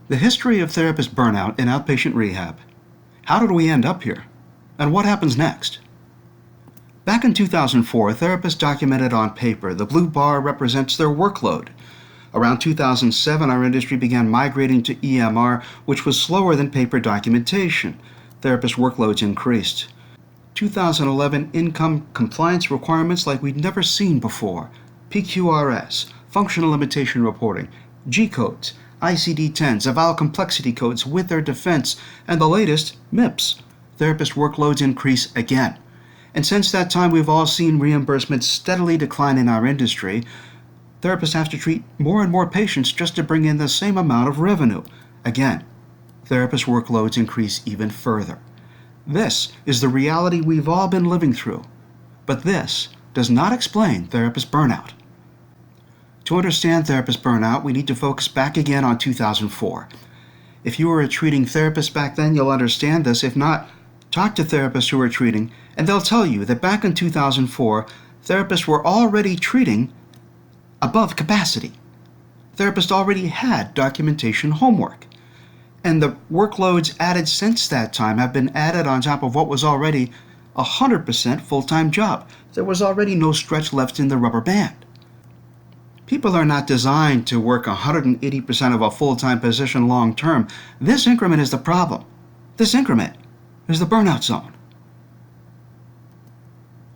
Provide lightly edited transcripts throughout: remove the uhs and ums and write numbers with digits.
The history of therapist burnout in outpatient rehab. How did we end up here? And what happens next? Back in 2004, therapists documented on paper. The blue bar represents their workload. Around 2007, our industry began migrating to EMR, which was slower than paper documentation. Therapist workloads increased. 2011, income compliance requirements like we'd never seen before. PQRS, functional limitation reporting, G-codes, ICD-10s, eval complexity codes with their defense, and the latest, MIPS. Therapist workloads increase again. And since that time, we've all seen reimbursements steadily decline in our industry. Therapists have to treat more and more patients just to bring in the same amount of revenue. Again, therapist workloads increase even further. This is the reality we've all been living through. But this does not explain therapist burnout. To understand therapist burnout, we need to focus back again on 2004. If you were a treating therapist back then, you'll understand this. If not, talk to therapists who are treating, and they'll tell you that back in 2004, therapists were already treating above capacity. Therapists already had documentation homework. And the workloads added since that time have been added on top of what was already a 100% full-time job. There was already no stretch left in the rubber band. People are not designed to work 180% of a full-time position long-term. This increment is the problem. This increment is the burnout zone.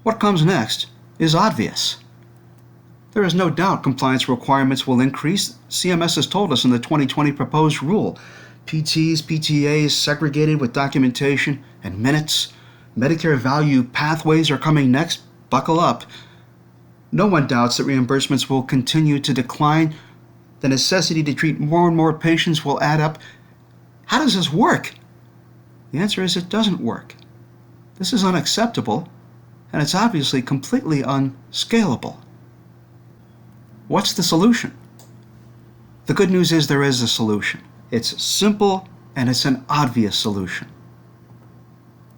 What comes next is obvious. There is no doubt compliance requirements will increase. CMS has told us in the 2020 proposed rule. PTs, PTAs segregated with documentation and minutes. Medicare value pathways are coming next. Buckle up. No one doubts that reimbursements will continue to decline. The necessity to treat more and more patients will add up. How does this work? The answer is it doesn't work. This is unacceptable, and it's obviously completely unscalable. What's the solution? The good news is there is a solution. It's simple, and it's an obvious solution.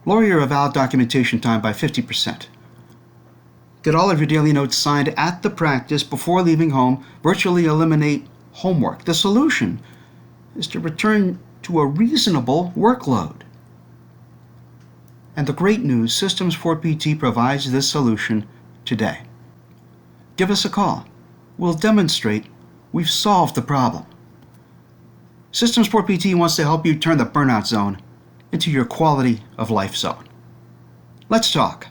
Lower your eval documentation time by 50%. Get all of your daily notes signed at the practice before leaving home. Virtually eliminate homework. The solution is to return to a reasonable workload. And the great news, Systems for PT provides this solution today. Give us a call. We'll demonstrate we've solved the problem. Systems for PT wants to help you turn the burnout zone into your quality of life zone. Let's talk.